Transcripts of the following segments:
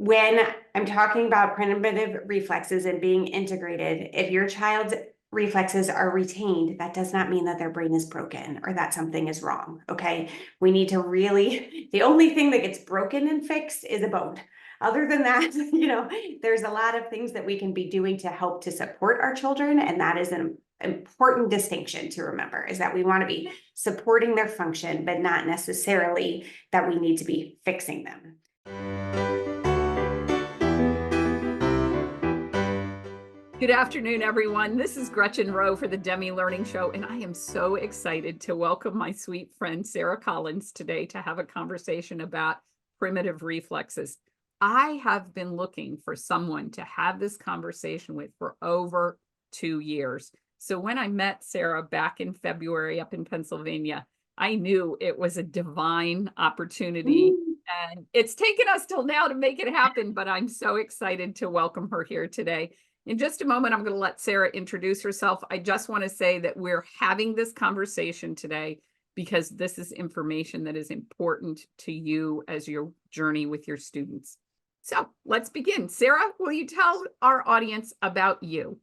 when I'm talking about primitive reflexes and being integrated, if your child's reflexes are retained, that does not mean that their brain is broken or that something is wrong. Okay. We need to really, the only thing that gets broken and fixed is a bone. Other than that, there's a lot of things that we can be doing to help to support our children. And that is an important distinction to remember, is that we want to be supporting their function, but not necessarily that we need to be fixing them. Good afternoon, everyone. This is Gretchen Rowe for the Demme Learning Show, and I am so excited to welcome my sweet friend Sarah Collins today to have a conversation about primitive reflexes. I have been looking for someone to have this conversation with for over 2 years. So when I met Sarah back in February up in Pennsylvania, I knew it was a divine opportunity. And it's taken us till now to make it happen, but I'm so excited to welcome her here today. In just a moment, I'm going to let Sarah introduce herself. I just want to say that we're having this conversation today because this is information that is important to you as your journey with your students. So let's begin. Sarah, will you tell our audience about you?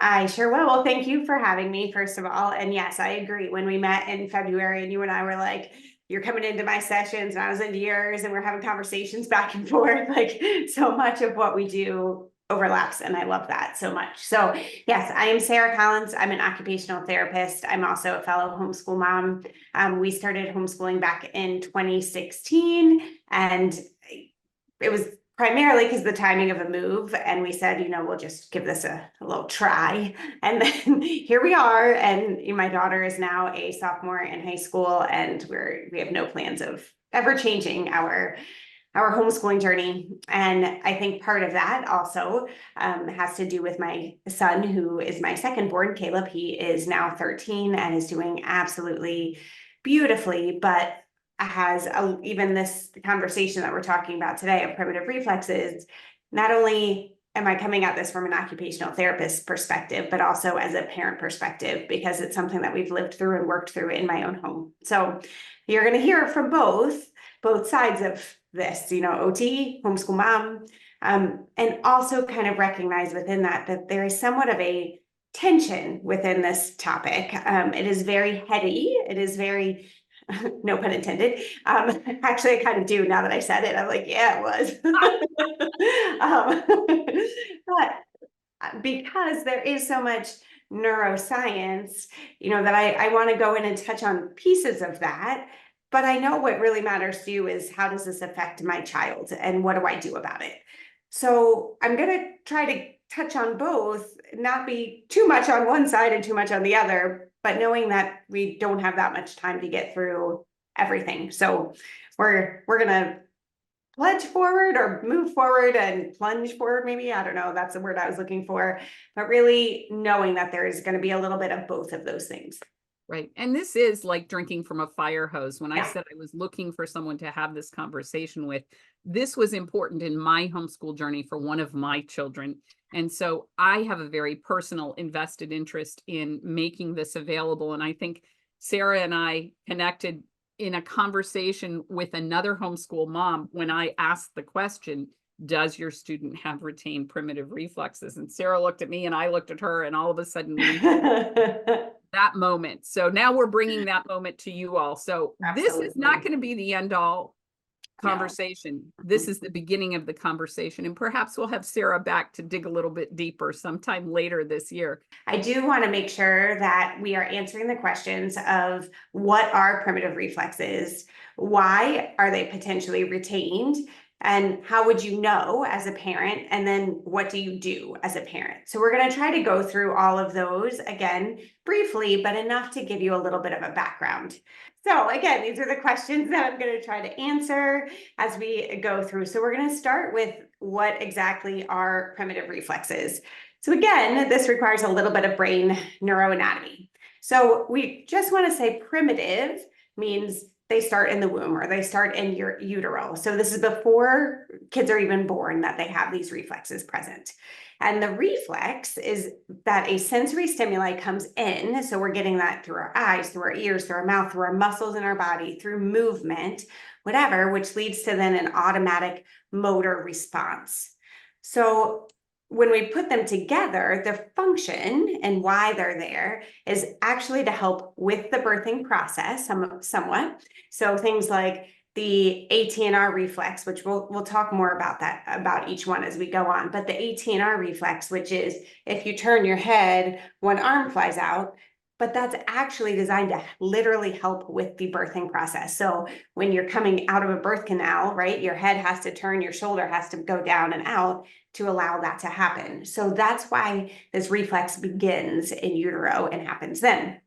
I sure will. Well, thank you for having me, first of all. And yes, I agree. When we met in February and you and I were like, you're coming into my sessions and I was into yours and we're having conversations back and forth, like so much of what we do overlaps. And I love that so much. So yes, I am Sarah Collins. I'm an occupational therapist. I'm also a fellow homeschool mom. We started homeschooling back in 2016 and it was primarily because the timing of a move. And we said, we'll just give this a little try. And then here we are. And my daughter is now a sophomore in high school and we have no plans of ever changing our homeschooling journey. And I think part of that also has to do with my son, who is my second born, Caleb. He is now 13 and is doing absolutely beautifully, but has even this conversation that we're talking about today of primitive reflexes. Not only am I coming at this from an occupational therapist perspective, but also as a parent perspective, because it's something that we've lived through and worked through in my own home. So you're going to hear from both sides of this, OT, homeschool mom, and also kind of recognize within that there is somewhat of a tension within this topic. It is very heady. It is very, no pun intended. Actually, I kind of do now that I said it. I'm like, yeah, it was. But because there is so much neuroscience, that I want to go in and touch on pieces of that. But I know what really matters to you is, how does this affect my child and what do I do about it? So I'm going to try to touch on both, not be too much on one side and too much on the other, but knowing that we don't have that much time to get through everything. So we're going to pledge forward or move forward and plunge forward. Maybe, I don't know, that's the word I was looking for, but really knowing that there is going to be a little bit of both of those things. Right. And this is like drinking from a fire hose. When Yeah. I said I was looking for someone to have this conversation with, this was important in my homeschool journey for one of my children. And so I have a very personal invested interest in making this available. And I think Sarah and I connected in a conversation with another homeschool mom when I asked the question, does your student have retained primitive reflexes? And Sarah looked at me and I looked at her, and all of a sudden we that moment. So now we're bringing that moment to you all. So Absolutely. This is not going to be the end all conversation. No. This is the beginning of the conversation. And perhaps we'll have Sarah back to dig a little bit deeper sometime later this year. I do want to make sure that we are answering the questions of what are primitive reflexes, why are they potentially retained, and how would you know as a parent? And then what do you do as a parent? So we're going to try to go through all of those again, briefly, but enough to give you a little bit of a background. So again, these are the questions that I'm going to try to answer as we go through. So we're going to start with what exactly are primitive reflexes. So again, this requires a little bit of brain neuroanatomy. So we just want to say primitive means they start in the womb or they start in your utero. So this is before kids are even born that they have these reflexes present. And the reflex is that a sensory stimuli comes in. So we're getting that through our eyes, through our ears, through our mouth, through our muscles in our body, through movement, whatever, which leads to then an automatic motor response. So when we put them together, the function and why they're there is actually to help with the birthing process somewhat. So things like the ATNR reflex, which we'll talk more about that, about each one as we go on. But the ATNR reflex, which is if you turn your head, one arm flies out, but that's actually designed to literally help with the birthing process. So when you're coming out of a birth canal, right, your head has to turn, your shoulder has to go down and out to allow that to happen. So that's why this reflex begins in utero and happens then.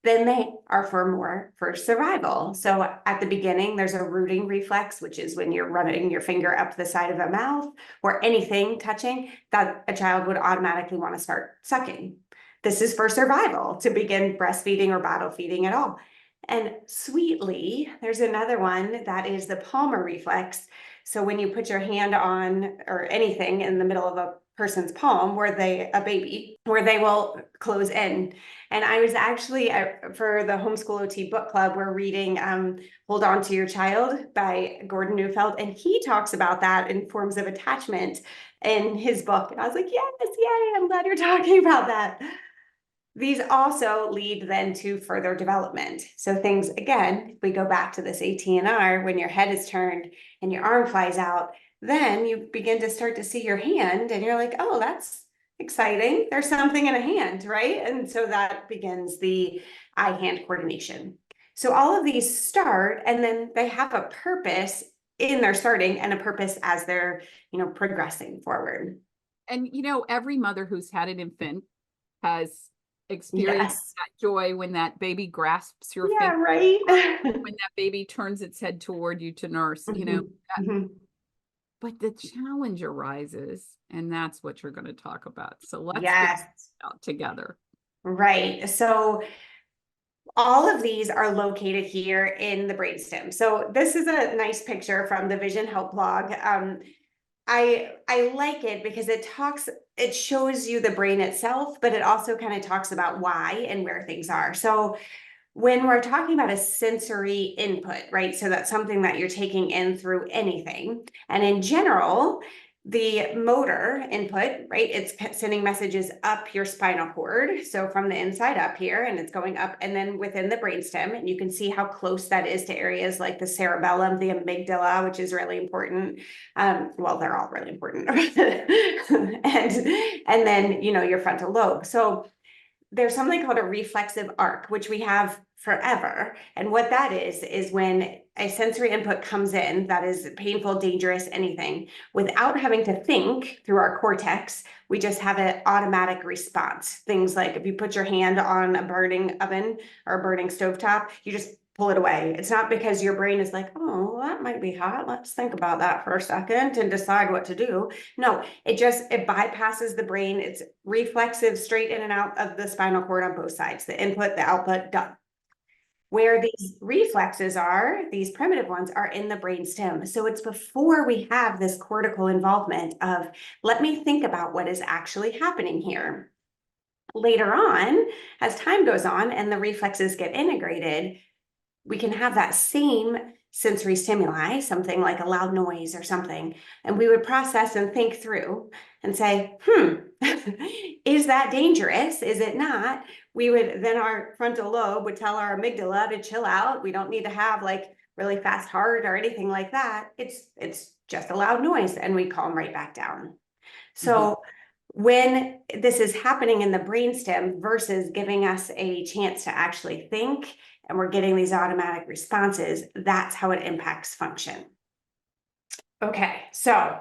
Then they are for survival. So at the beginning, there's a rooting reflex, which is when you're running your finger up the side of a mouth or anything touching, that a child would automatically want to start sucking. This is for survival, to begin breastfeeding or bottle feeding at all. And sweetly, there's another one that is the Palmer reflex. So when you put your hand on or anything in the middle of a person's palm, a baby, where they will close in. And I was actually, for the Homeschool OT book club, we're reading Hold On to Your Child by Gordon Neufeld. And he talks about that in forms of attachment in his book. And I was like, yes, yay, I'm glad you're talking about that. These also lead then to further development. So things, again, if we go back to this ATNR, when your head is turned and your arm flies out, then you begin to start to see your hand and you're like, oh, that's exciting. There's something in a hand, right? And so that begins the eye-hand coordination. So all of these start and then they have a purpose in their starting and a purpose as they're, progressing forward. And, every mother who's had an infant has experienced Yes. that joy when that baby grasps your Yeah, finger, right. when that baby turns its head toward you to nurse, but the challenge arises, and that's what you're going to talk about. So let's figure Yes. it out together. Right. So all of these are located here in the brainstem. So this is a nice picture from the Vision Help blog. I like it because it shows you the brain itself, but it also kind of talks about why and where things are. So when we're talking about a sensory input, right? So that's something that you're taking in through anything. And in general, the motor input, right? It's sending messages up your spinal cord. So from the inside up here, and it's going up and then within the brainstem. And you can see how close that is to areas like the cerebellum, the amygdala, which is really important. Well, they're all really important. and then, your frontal lobe. So there's something called a reflexive arc, which we have forever. And what that is when a sensory input comes in that is painful, dangerous, anything, without having to think through our cortex, we just have an automatic response. Things like if you put your hand on a burning oven or a burning stovetop, you just pull it away. It's not because your brain is like, oh, that might be hot. Let's think about that for a second and decide what to do. No, it bypasses the brain. It's reflexive, straight in and out of the spinal cord on both sides, the input, the output, done. Where these reflexes are, these primitive ones, are in the brainstem. So it's before we have this cortical involvement of, let me think about what is actually happening here. Later on, as time goes on and the reflexes get integrated, we can have that same sensory stimuli, something like a loud noise or something, and we would process and think through and say, is that dangerous? Is it not? Then our frontal lobe would tell our amygdala to chill out. We don't need to have like really fast heart or anything like that. It's just a loud noise, and we calm right back down. So when this is happening in the brainstem versus giving us a chance to actually think, and we're getting these automatic responses, that's how it impacts function. Okay, so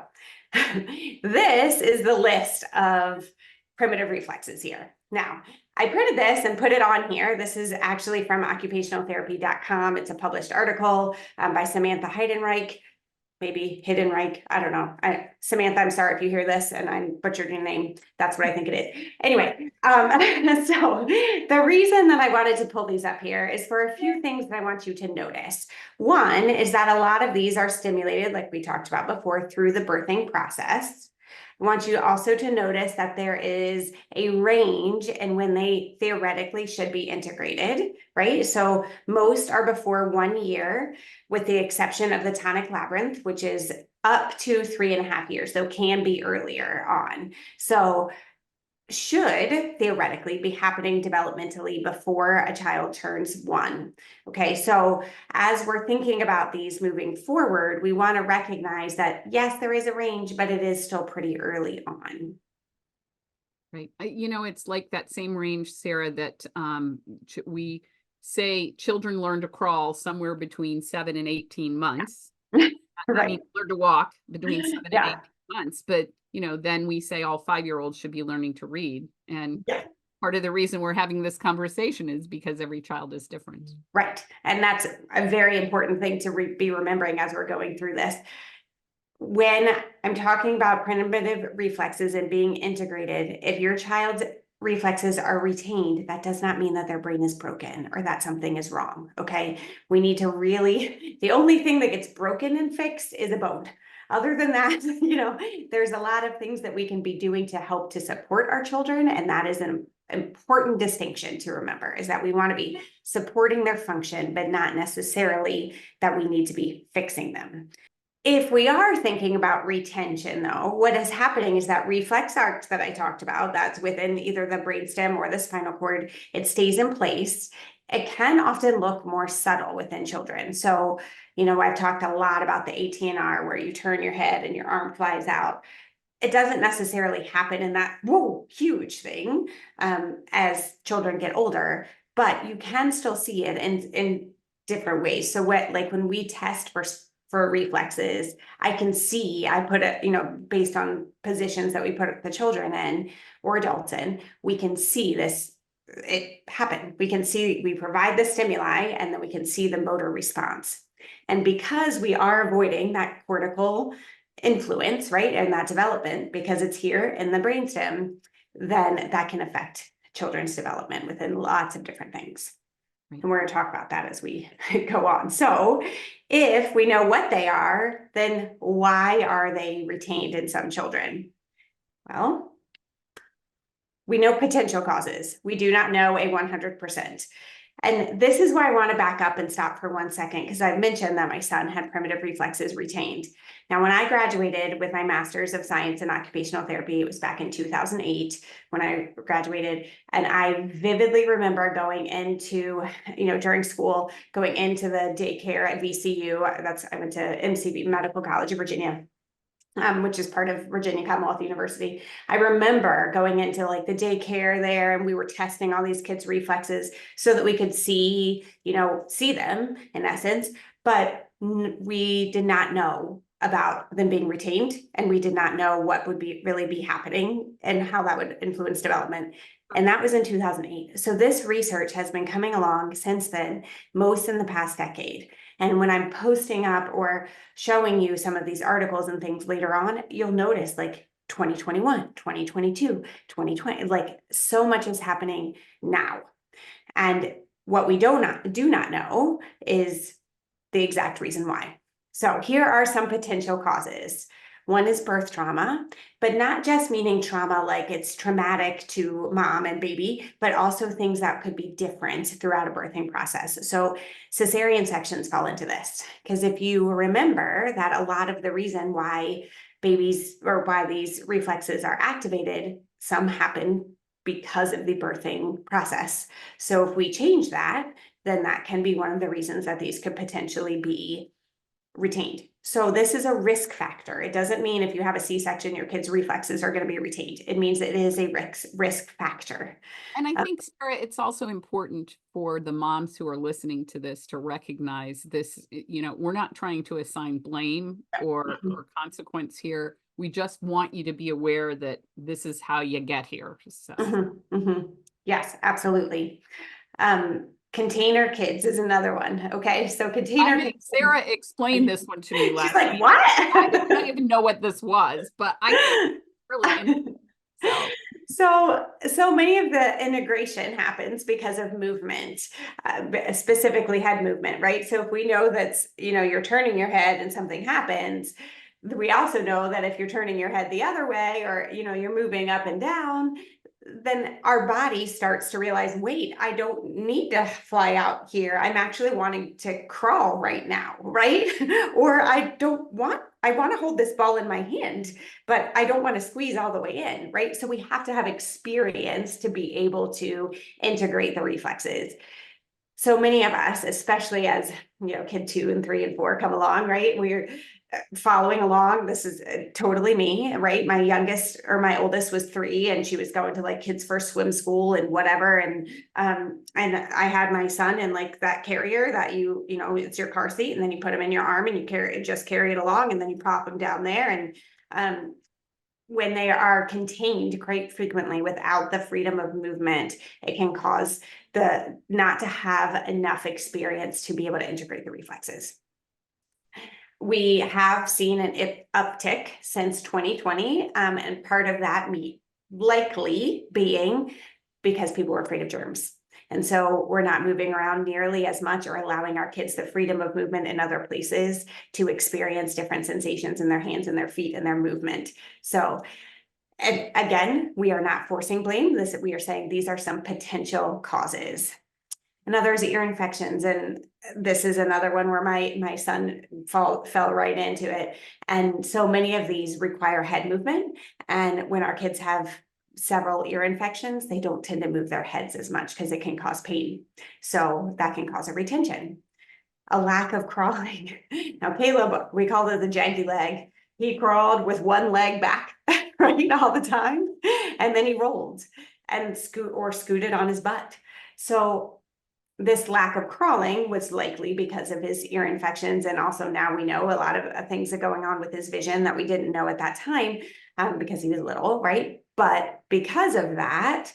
this is the list of primitive reflexes here. Now, I printed this and put it on here. This is actually from occupationaltherapy.com. It's a published article by Samantha Heidenreich. Maybe Heidenreich, I don't know. Samantha, I'm sorry if you hear this and I butchered your name. That's what I think it is. Anyway, so the reason that I wanted to pull these up here is for a few things that I want you to notice. One is that a lot of these are stimulated, like we talked about before, through the birthing process. I want you also to notice that there is a range and when they theoretically should be integrated, right? So most are before 1 year, with the exception of the tonic labyrinth, which is up to 3.5 years, though can be earlier on. So should theoretically be happening developmentally before a child turns 1. Okay, so as we're thinking about these moving forward, we want to recognize that yes, there is a range, but it is still pretty early on. Right. It's like that same range, Sarah, that we say children learn to crawl somewhere between 7 and 18 months. I mean, Right. learn to walk between 7 and Yeah. 18 months, but then we say all 5-year-olds should be learning to read. And Yeah. part of the reason we're having this conversation is because every child is different. Right. And that's a very important thing to be remembering as we're going through this. When I'm talking about primitive reflexes and being integrated, if your child's reflexes are retained, that does not mean that their brain is broken or that something is wrong. Okay. We need to really, the only thing that gets broken and fixed is a bone. Other than that, there's a lot of things that we can be doing to help to support our children. And that is an important distinction to remember, is that we want to be supporting their function, but not necessarily that we need to be fixing them. If we are thinking about retention, though, what is happening is that reflex arcs that I talked about, that's within either the brainstem or the spinal cord, it stays in place. It can often look more subtle within children. So, I've talked a lot about the ATNR, where you turn your head and your arm flies out. It doesn't necessarily happen in that whoa, huge thing as children get older, but you can still see it in different ways. So when we test for reflexes, I put it, based on positions that we put the children in or adults in, we can see this, it happen. We provide the stimuli and then we can see the motor response. And because we are avoiding that cortical influence, right, and that development, because it's here in the brainstem, then that can affect children's development within lots of different things. And we're going to talk about that as we go on. So if we know what they are, then why are they retained in some children? Well, we know potential causes. We do not know a 100%. And this is why I want to back up and stop for 1 second, because I've mentioned that my son had primitive reflexes retained. Now, when I graduated with my master's of science in occupational therapy, it was back in 2008 when I graduated. And I vividly remember going into, during school, going into the daycare at VCU. I went to MCV, Medical College of Virginia. Which is part of Virginia Commonwealth University. I remember going into like the daycare there, and we were testing all these kids' reflexes so that we could see them in essence, but we did not know about them being retained, and we did not know what would really be happening and how that would influence development. And that was in 2008. So this research has been coming along since then, most in the past decade. And when I'm posting up or showing you some of these articles and things later on, you'll notice like 2021, 2022, 2020, like so much is happening now. And what we do not know is the exact reason why. So here are some potential causes. One is birth trauma, but not just meaning trauma like it's traumatic to mom and baby, but also things that could be different throughout a birthing process. So cesarean sections fall into this, because if you remember that a lot of the reason why babies or why these reflexes are activated, some happen because of the birthing process. So if we change that, then that can be one of the reasons that these could potentially be retained. So this is a risk factor. It doesn't mean if you have a C-section, your kid's reflexes are going to be retained. It means it is a risk factor. And I think, Sarah, it's also important for the moms who are listening to this to recognize this, we're not trying to assign blame or consequence here. We just want you to be aware that this is how you get here. So. Yes, absolutely. Container kids is another one. Okay, so container kids. Sarah explained this one to me last She's like, week. what? I didn't even know what this was, but I think it's really interesting. So many of the integration happens because of movement, specifically head movement, right? So if we know that's, you're turning your head and something happens, we also know that if you're turning your head the other way, or, you're moving up and down, then our body starts to realize, wait, I don't need to fly out here. I'm actually wanting to crawl right now, right? Or I want to hold this ball in my hand, but I don't want to squeeze all the way in, right? So we have to have experience to be able to integrate the reflexes. So many of us, especially as, kid 2 and 3 and 4 come along, right? We're following along. This is totally me, right? My youngest, or my oldest, was 3, and she was going to like kids first swim school and whatever. And I had my son in like that carrier that it's your car seat, and then you put him in your arm and you carry it along, and then you prop him down there. And when they are contained quite frequently without the freedom of movement, it can cause the not to have enough experience to be able to integrate the reflexes. We have seen an uptick since 2020, and part of that likely being because people were afraid of germs. And so we're not moving around nearly as much, or allowing our kids the freedom of movement in other places to experience different sensations in their hands and their feet and their movement. So, and again, we are not forcing blame. We are saying these are some potential causes. Another is ear infections, and this is another one where my son fell right into it. And so many of these require head movement, and when our kids have several ear infections, they don't tend to move their heads as much because it can cause pain. So that can cause a retention. A lack of crawling. Now, Caleb, we called it the janky leg. He crawled with one leg back, right, all the time, and then he rolled and scooted on his butt. So this lack of crawling was likely because of his ear infections. And also now we know a lot of things are going on with his vision that we didn't know at that time, because he was little, right? But because of that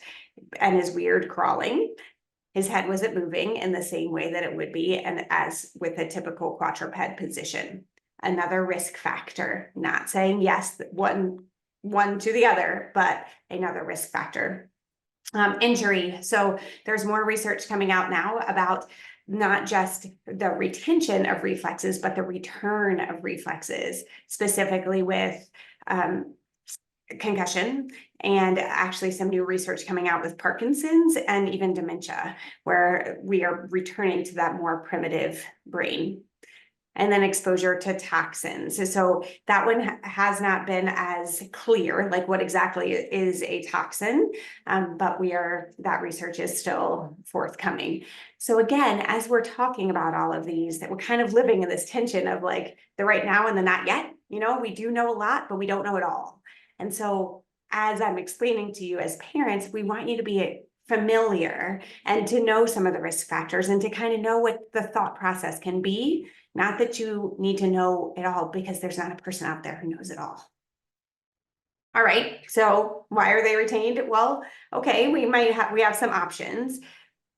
and his weird crawling, his head wasn't moving in the same way that it would be, and as with a typical quadruped position. Another risk factor, not saying yes, one to the other, but another risk factor. Injury. So there's more research coming out now about not just the retention of reflexes, but the return of reflexes, specifically with concussion, and actually some new research coming out with Parkinson's and even dementia, where we are returning to that more primitive brain. And then exposure to toxins. So that one has not been as clear, like what exactly is a toxin, but that research is still forthcoming. So again, as we're talking about all of these, that we're kind of living in this tension of like the right now and the not yet. We do know a lot, but we don't know it all. And so as I'm explaining to you as parents, we want you to be familiar and to know some of the risk factors and to kind of know what the thought process can be. Not that you need to know it all, because there's not a person out there who knows it all. All right, so why are they retained? Well, okay, we have some options,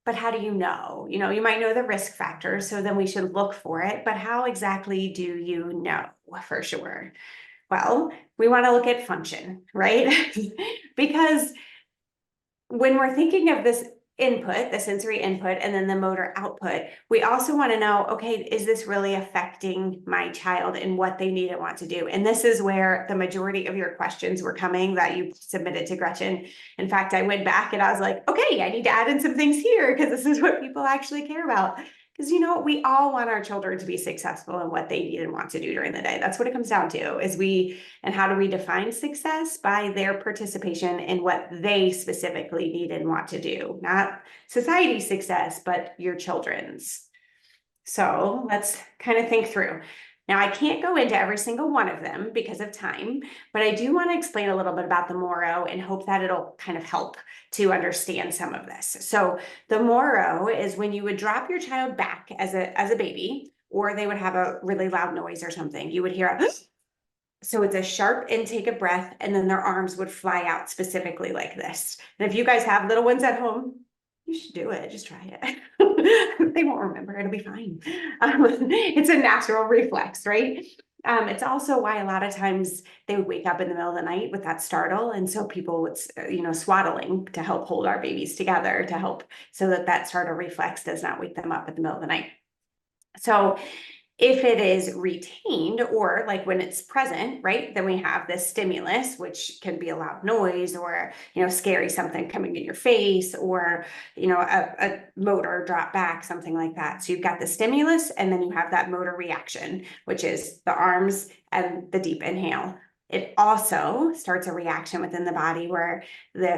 but how do you know? You might know the risk factors, so then we should look for it, but how exactly do you know for sure? Well, we want to look at function, right? Because when we're thinking of this input, the sensory input, and then the motor output, we also want to know, okay, is this really affecting my child and what they need and want to do? And this is where the majority of your questions were coming that you submitted to Gretchen. In fact, I went back and I was like, okay, I need to add in some things here because this is what people actually care about. Because we all want our children to be successful in what they need and want to do during the day. That's what it comes down to, and how do we define success? By their participation in what they specifically need and want to do, not society's success, but your children's. So let's kind of think through. Now, I can't go into every single one of them because of time, but I do want to explain a little bit about the Moro and hope that it'll kind of help to understand some of this. So the Moro is when you would drop your child back as a baby, or they would have a really loud noise or something. You would hear a so it's a sharp intake of breath, and then their arms would fly out specifically like this. And if you guys have little ones at home, you should do it. Just try it. They won't remember. It'll be fine. It's a natural reflex, right? It's also why a lot of times they would wake up in the middle of the night with that startle. And so people would, swaddling to help hold our babies together so that startle reflex does not wake them up in the middle of the night. So If it is retained, or like when it's present, right, then we have this stimulus, which can be a loud noise, or, scary something coming in your face, or, a motor drop back, something like that. So you've got the stimulus, and then you have that motor reaction, which is the arms and the deep inhale. It also starts a reaction within the body where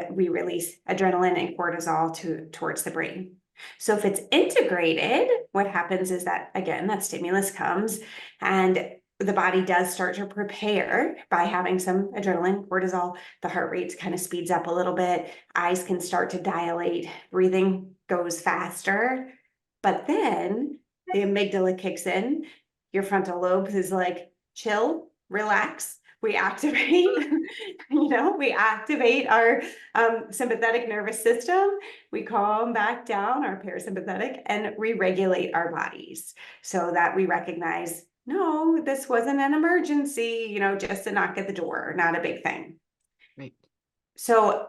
we release adrenaline and cortisol towards the brain. So if it's integrated, what happens is that, again, that stimulus comes and the body does start to prepare by having some adrenaline, cortisol. The heart rate kind of speeds up a little bit. Eyes can start to dilate. Breathing goes faster. But then the amygdala kicks in. Your frontal lobe is like, chill, relax. We activate, we activate our sympathetic nervous system. We calm back down our parasympathetic and re-regulate our bodies so that we recognize, no, this wasn't an emergency, just a knock at the door, not a big thing. Right. So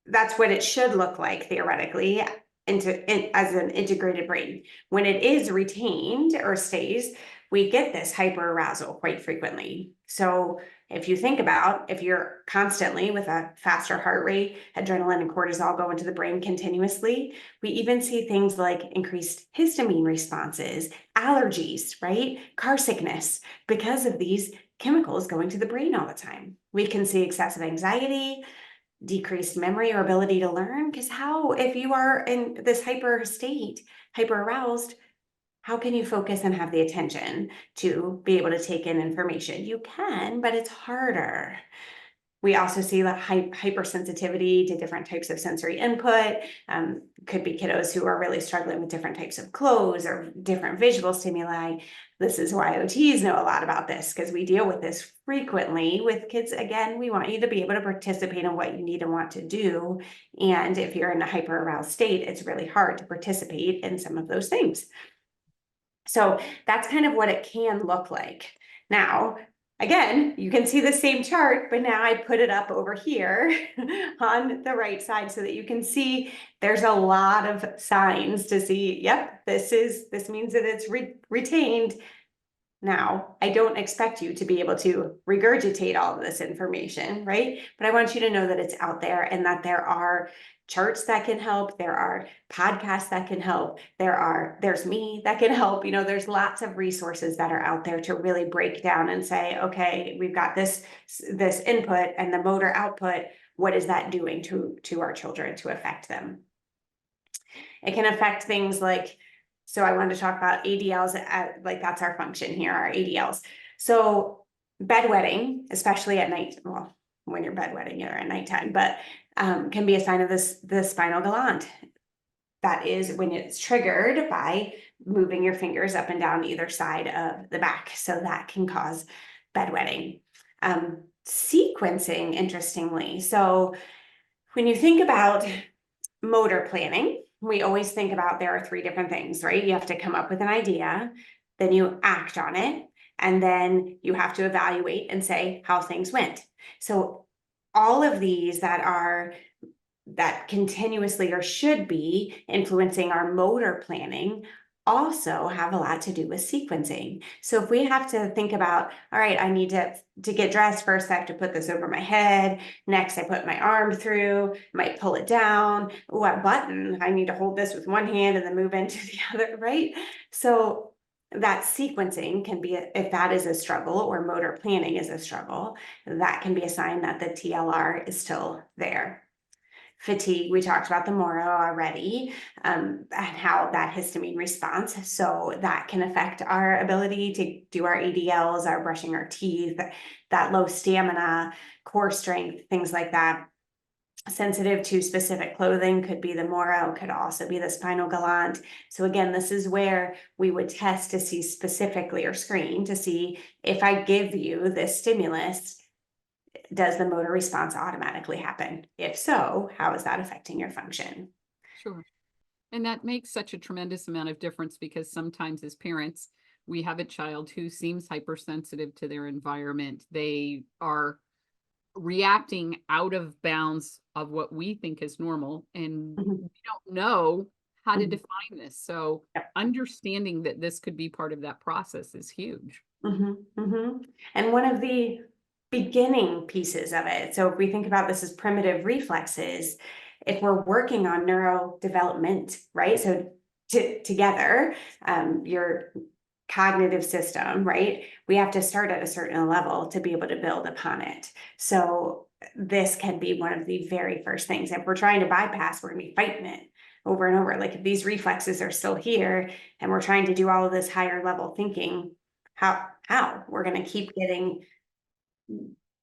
that's what it should look like theoretically as an integrated brain. When it is retained or stays, we get this hyperarousal quite frequently. So if you think about, if you're constantly with a faster heart rate, adrenaline and cortisol go into the brain continuously, we even see things like increased histamine responses, allergies, right? Car sickness, because of these chemicals going to the brain all the time. We can see excessive anxiety, decreased memory or ability to learn, because if you are in this hyper state, hyper aroused, how can you focus and have the attention to be able to take in information? You can, but it's harder. We also see the hypersensitivity to different types of sensory input. Could be kiddos who are really struggling with different types of clothes or different visual stimuli. This is why OTs know a lot about this, because we deal with this frequently with kids. Again, we want you to be able to participate in what you need and want to do. And if you're in a hyper aroused state, it's really hard to participate in some of those things. So that's kind of what it can look like. Now, again, you can see the same chart, but now I put it up over here on the right side so that you can see there's a lot of signs to see, yep, this means that it's retained. Now, I don't expect you to be able to regurgitate all of this information, right? But I want you to know that it's out there and that there are charts that can help. There are podcasts that can help. There's me that can help. There's lots of resources that are out there to really break down and say, okay, we've got this input and the motor output. What is that doing to our children to affect them? It can affect things like, so I wanted to talk about ADLs, like that's our function here, our ADLs. So bedwetting, especially at night, well, when you're bedwetting or at nighttime, but can be a sign of the spinal gland. That is when it's triggered by moving your fingers up and down either side of the back. So that can cause bedwetting. Sequencing, interestingly. So when you think about motor planning, we always think about there are three different things, right? You have to come up with an idea, then you act on it, and then you have to evaluate and say how things went. So all of these that continuously or should be influencing our motor planning also have a lot to do with sequencing. So if we have to think about, all right, I need to get dressed first, I have to put this over my head. Next, I put my arm through, might pull it down. What button? I need to hold this with one hand and then move into the other, right? So that sequencing can be, if that is a struggle or motor planning is a struggle, that can be a sign that the TLR is still there. Fatigue, we talked about the Moro already, and how that histamine response. So that can affect our ability to do our ADLs, our brushing our teeth, that low stamina, core strength, things like that. Sensitive to specific clothing could be the Moro, could also be the spinal gland. So again, this is where we would test to see specifically, or screen to see if I give you this stimulus, does the motor response automatically happen? If so, how is that affecting your function? Sure. And that makes such a tremendous amount of difference, because sometimes as parents, we have a child who seems hypersensitive to their environment. They are reacting out of bounds of what we think is normal, and Mhm. we don't know how to Mhm. define this. So Yep. understanding that this could be part of that process is huge. And one of the beginning pieces of it, so if we think about this as primitive reflexes, if we're working on neurodevelopment, right? So together, your cognitive system, right? We have to start at a certain level to be able to build upon it. So this can be one of the very first things. If we're trying to bypass, we're gonna be fighting it over and over. Like if these reflexes are still here and we're trying to do all of this higher level thinking, how we're going to keep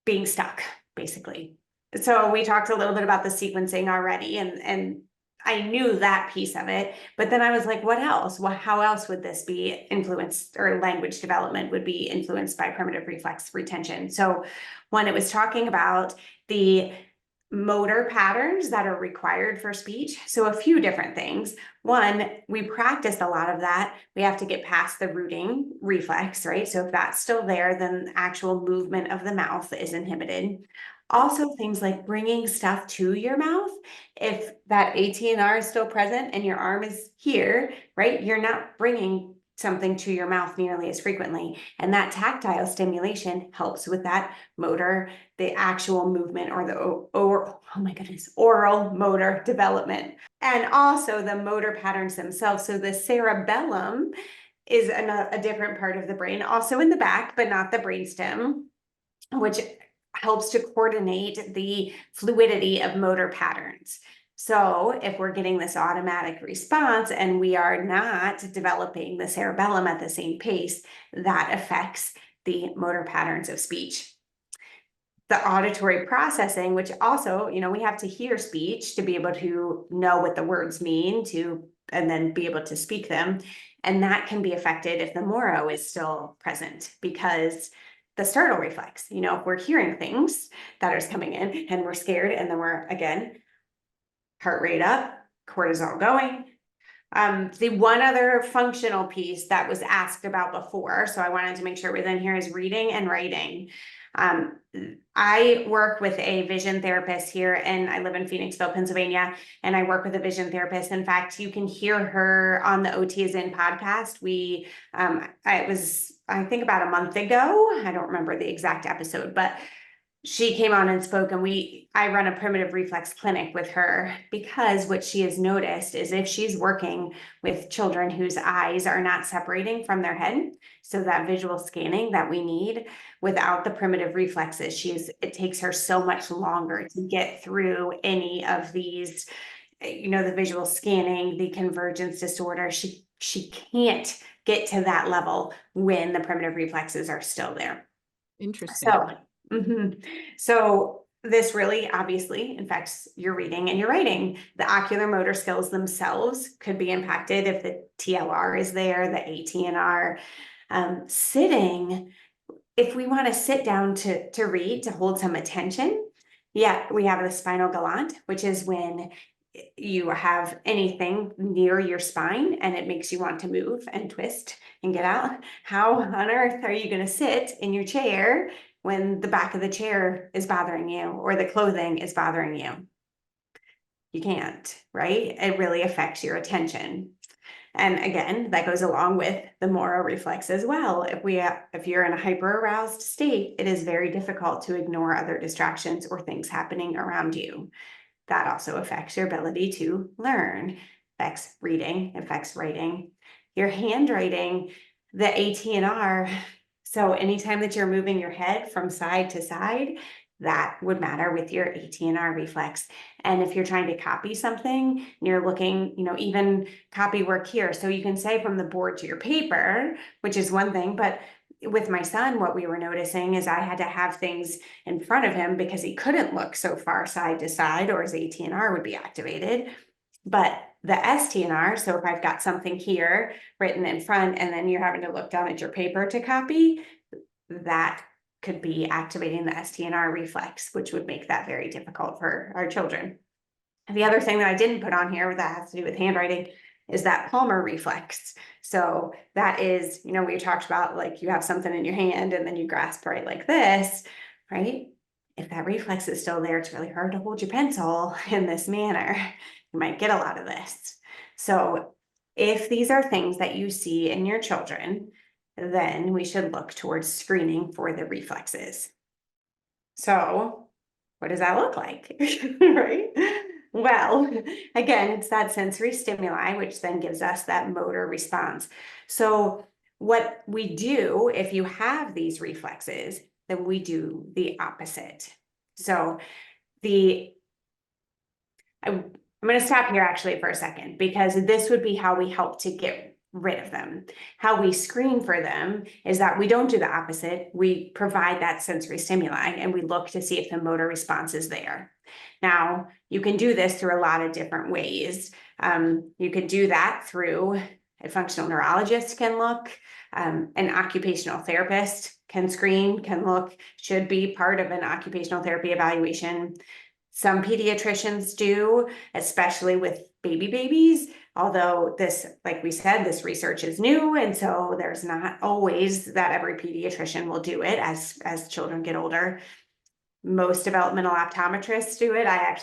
being stuck, basically. So we talked a little bit about the sequencing already, and I knew that piece of it, but then I was like, what else? How else would this be influenced, or language development would be influenced by primitive reflex retention? So when it was talking about the motor patterns that are required for speech. So a few different things. One, we practiced a lot of that. We have to get past the rooting reflex, right? So if that's still there, then the actual movement of the mouth is inhibited. Also, things like bringing stuff to your mouth. If that ATNR is still present and your arm is here, right? You're not bringing something to your mouth nearly as frequently. And that tactile stimulation helps with that motor, the actual movement, or oh my goodness, oral motor development. And also the motor patterns themselves. So the cerebellum is a different part of the brain, also in the back, but not the brainstem, which helps to coordinate the fluidity of motor patterns. So if we're getting this automatic response and we are not developing the cerebellum at the same pace, that affects the motor patterns of speech. The auditory processing, which also, we have to hear speech to be able to know what the words mean and then be able to speak them. And that can be affected if the Moro is still present, because the startle reflex, if we're hearing things that are coming in and we're scared, and then we're, again, heart rate up, cortisol going. The one other functional piece that was asked about before, so I wanted to make sure it was in here, is reading and writing. I work with a vision therapist here, and I live in Phoenixville, Pennsylvania, and I work with a vision therapist. In fact, you can hear her on the OT is In podcast. It was, I think, about a month ago. I don't remember the exact episode, but she came on and spoke, and I run a primitive reflex clinic with her, because what she has noticed is if she's working with children whose eyes are not separating from their head, so that visual scanning that we need, without the primitive reflexes, it takes her so much longer to get through any of these, the visual scanning, the convergence disorder. She can't get to that level when the primitive reflexes are still there. Interesting. So, so this really obviously affects your reading and your writing. The ocular motor skills themselves could be impacted if the TLR is there, the ATNR. Sitting, if we want to sit down to read, to hold some attention, yeah, we have the spinal galant, which is when you have anything near your spine and it makes you want to move and twist and get out. How on earth are you going to sit in your chair when the back of the chair is bothering you or the clothing is bothering you? You can't, right? It really affects your attention. And again, that goes along with the Moro reflex as well. If you're in a hyper aroused state, it is very difficult to ignore other distractions or things happening around you. That also affects your ability to learn, affects reading, affects writing, your handwriting, the ATNR. So anytime that you're moving your head from side to side, that would matter with your ATNR reflex. And if you're trying to copy something and you're looking, even copy work here. So you can say from the board to your paper, which is one thing, but with my son, what we were noticing is I had to have things in front of him because he couldn't look so far side to side, or his ATNR would be activated. But the STNR, so if I've got something here written in front and then you're having to look down at your paper to copy, that could be activating the STNR reflex, which would make that very difficult for our children. And the other thing that I didn't put on here that has to do with handwriting is that palmar reflex. So that is, we talked about, like, you have something in your hand and then you grasp right like this, right? If that reflex is still there, it's really hard to hold your pencil in this manner. You might get a lot of this. So if these are things that you see in your children, then we should look towards screening for the reflexes. So what does that look like? Right? Well, again, it's that sensory stimuli, which then gives us that motor response. So what we do, if you have these reflexes, then we do the opposite. So I'm going to stop here actually for a second, because this would be how we help to get rid of them. How we screen for them is that we don't do the opposite. We provide that sensory stimuli and we look to see if the motor response is there. Now, you can do this through a lot of different ways. You can do that through a functional neurologist can look, an occupational therapist can screen, can look, should be part of an occupational therapy evaluation. Some pediatricians do, especially with babies, although this, like we said, this research is new, and so there's not always that every pediatrician will do it as children get older. Most developmental optometrists do it. I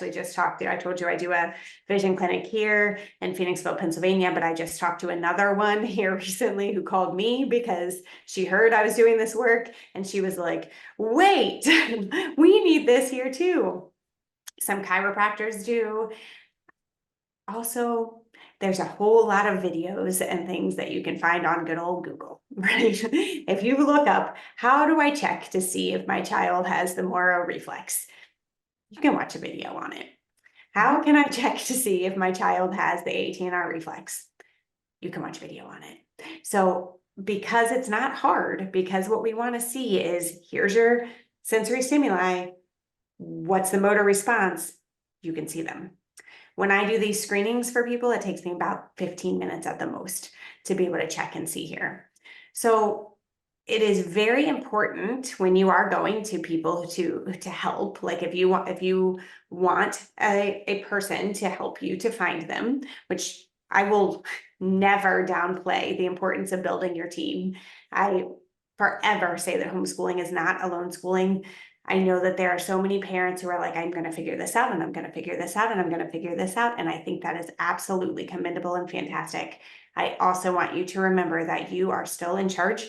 told you I do a vision clinic here in Phoenixville, Pennsylvania, but I just talked to another one here recently who called me because she heard I was doing this work and she was like, wait, we need this here too. Some chiropractors do. Also, there's a whole lot of videos and things that you can find on good old Google, right? If you look up, how do I check to see if my child has the Moro Reflex? You can watch a video on it. How can I check to see if my child has the 18R reflex? You can watch a video on it. So because it's not hard, because what we want to see is here's your sensory stimuli. What's the motor response? You can see them. When I do these screenings for people, it takes me about 15 minutes at the most to be able to check and see here. So it is very important when you are going to people to help, like if you want a person to help you to find them, which I will never downplay the importance of building your team. I forever say that homeschooling is not alone schooling. I know that there are so many parents who are like, I'm going to figure this out and I'm going to figure this out and I'm going to figure this out. And I think that is absolutely commendable and fantastic. I also want you to remember that you are still in charge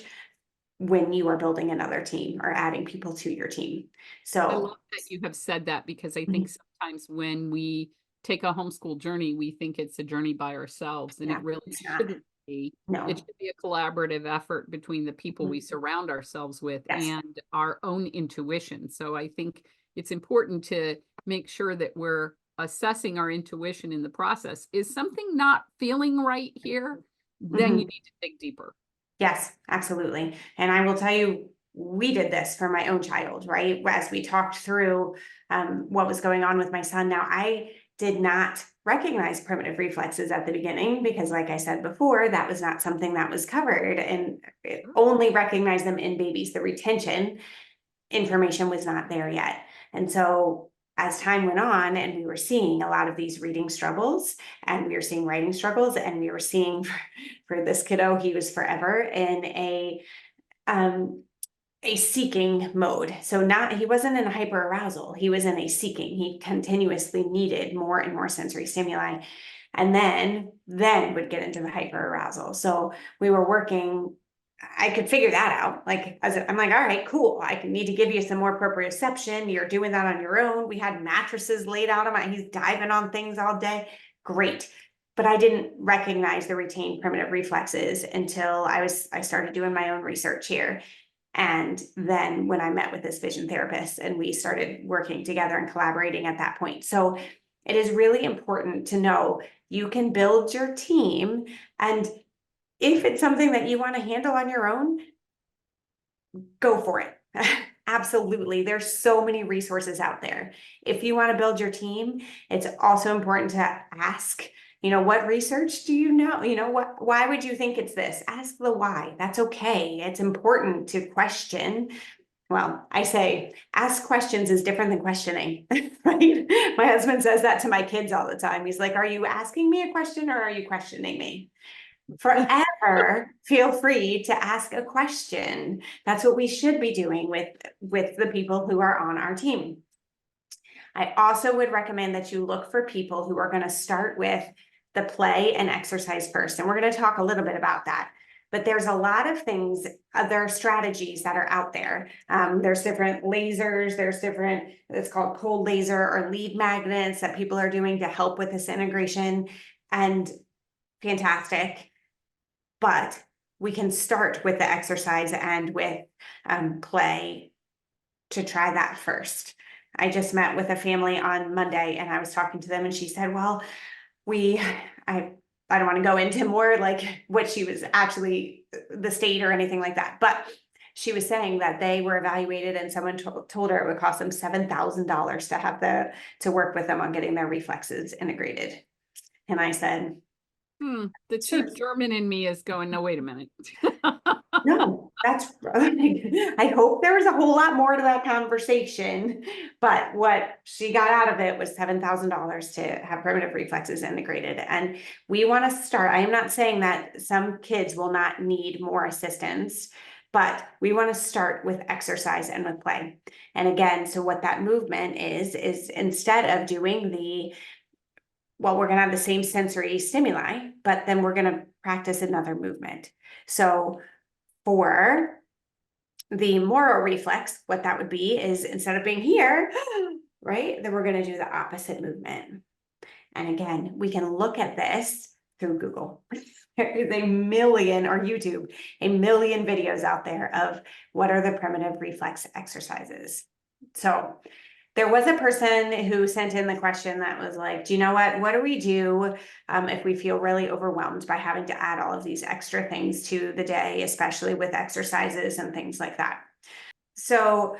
when you are building another team or adding people to your team. I So love that you have said that because I think sometimes when we take a homeschool journey, we think it's a journey by ourselves, and yeah, it really it's not. shouldn't be. No. It should be a collaborative effort between the people we surround ourselves with Yes. and our own intuition. So I think it's important to make sure that we're assessing our intuition in the process. Is something not feeling right here? Then you need to dig deeper. Yes, absolutely. And I will tell you, we did this for my own child, right? As we talked through what was going on with my son. Now, I did not recognize primitive reflexes at the beginning because, like I said before, that was not something that was covered, and it only recognized them in babies. The retention information was not there yet. And so as time went on and we were seeing a lot of these reading struggles and we were seeing writing struggles and we were seeing for this kiddo, he was forever in a seeking mode. So he wasn't in a hyperarousal, he was in a seeking. He continuously needed more and more sensory stimuli, and then would get into the hyperarousal. So we were working, I could figure that out. Like, I'm like, all right, cool. I need to give you some more proprioception. You're doing that on your own. We had mattresses laid out on he's diving on things all day. Great. But I didn't recognize the retained primitive reflexes until I started doing my own research here. And then when I met with this vision therapist and we started working together and collaborating at that point. So it is really important to know you can build your team, and if it's something that you want to handle on your own, go for it. Absolutely. There's so many resources out there. If you want to build your team, it's also important to ask, what research do you know? Why would you think it's this? Ask the why. That's okay. It's important to question. Well, I say ask questions is different than questioning, right? My husband says that to my kids all the time. He's like, are you asking me a question or are you questioning me? Forever feel free to ask a question. That's what we should be doing with the people who are on our team. I also would recommend that you look for people who are going to start with the play and exercise first. And we're going to talk a little bit about that. But there's a lot of things, other strategies that are out there. There's different lasers, there's different, it's called cold laser or lead magnets that people are doing to help with this integration. And fantastic. But we can start with the exercise and with play to try that first. I just met with a family on Monday and I was talking to them and she said, well, I don't want to go into more like what she was actually the state or anything like that, but she was saying that they were evaluated and someone told her it would cost them $7,000 to have to work with them on getting their reflexes integrated. And I said, the sure. cheap German in me is going, no, wait a minute. No, that's, I hope there was a whole lot more to that conversation, but what she got out of it was $7,000 to have primitive reflexes integrated. And we want to start, I am not saying that some kids will not need more assistance, but we want to start with exercise and with play. And again, so what that movement is instead of doing well, we're going to have the same sensory stimuli, but then we're going to practice another movement. So for the Moro reflex, what that would be is instead of being here, right, then we're going to do the opposite movement. And again, we can look at this through Google. There's a million, or YouTube, a million videos out there of what are the primitive reflex exercises. So there was a person who sent in the question that was like, do you know what do we do if we feel really overwhelmed by having to add all of these extra things to the day, especially with exercises and things like that? So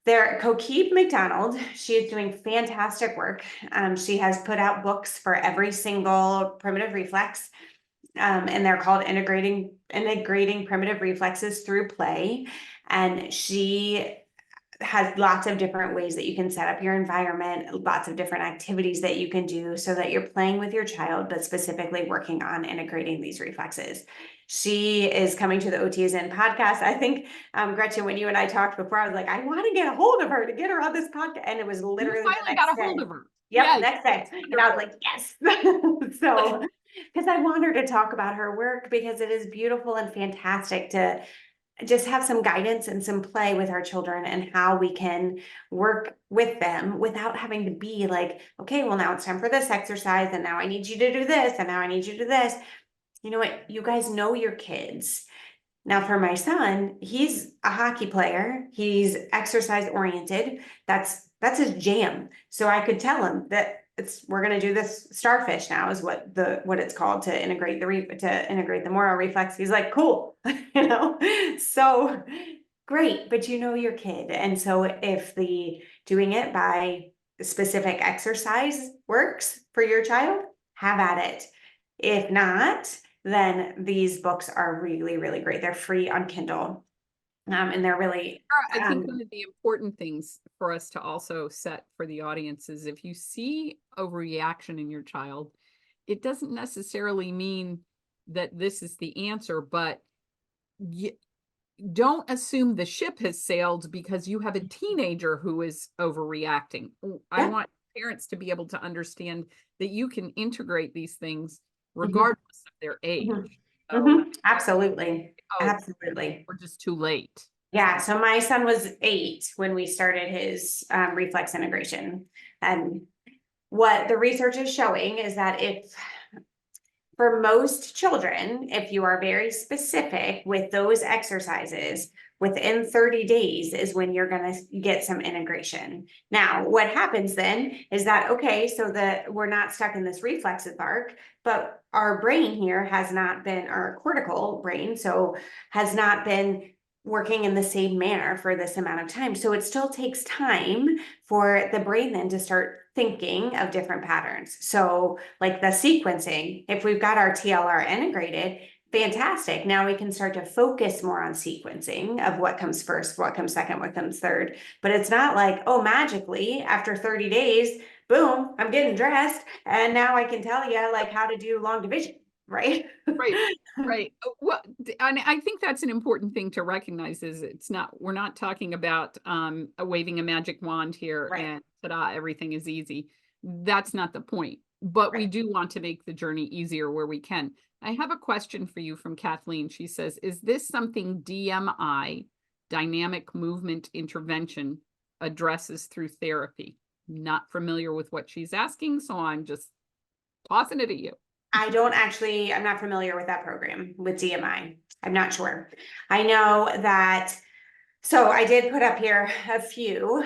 Coquille McDonald, she is doing fantastic work. She has put out books for every single primitive reflex. And they're called integrating primitive reflexes through play. And she has lots of different ways that you can set up your environment, lots of different activities that you can do so that you're playing with your child, but specifically working on integrating these reflexes. She is coming to the OTs in podcast. I think, Gretchen, when you and I talked before, I was like, I want to get a hold of her to get her on this podcast. And it was literally You finally got a hold of her. Yep, Yeah, next day. And I was like, yes. So, because I want her to talk about her work because it is beautiful and fantastic to just have some guidance and some play with our children and how we can work with them without having to be like, okay, well, now it's time for this exercise. And now I need you to do this. And now I need you to do this. You know what? You guys know your kids. Now for my son, he's a hockey player. He's exercise oriented. That's his jam. So I could tell him that we're going to do this starfish now is what it's called to integrate the Moro reflex. He's like, cool, so great, but you know your kid. And so if doing it by specific exercise works for your child, have at it. If not, then these books are really, really great. They're free on Kindle. And they're really, I think one of the important things for us to also set for the audience is if you see overreaction in your child, it doesn't necessarily mean that this is the answer, but don't assume the ship has sailed because you have a teenager who is overreacting. I want parents to be able to understand that you can integrate these things regardless of their age. Absolutely. Absolutely. We're just too late. Yeah. So my son was 8 when we started his reflex integration. And what the research is showing is that for most children, if you are very specific with those exercises, within 30 days is when you're going to get some integration. Now, what happens then is that, okay, so that we're not stuck in this reflexive arc, but our brain here has not been, our cortical brain, so has not been working in the same manner for this amount of time. So it still takes time for the brain then to start thinking of different patterns. So like the sequencing, if we've got our TLR integrated, fantastic. Now we can start to focus more on sequencing of what comes first, what comes second, what comes third. But it's not like, oh, magically after 30 days, boom, I'm getting dressed. And now I can tell you like how to do long division, right? Right. Well, and I think that's an important thing to recognize is we're not talking about waving a magic wand here and ta-da, everything is easy. That's not the point. but we Right. do want to make the journey easier where we can. I have a question for you from Kathleen. She says, is this something DMI, dynamic movement intervention, addresses through therapy? Not familiar with what she's asking, so I'm just tossing it at you. I'm not familiar with that program with DMI. I'm not sure. I know that, so I did put up here a few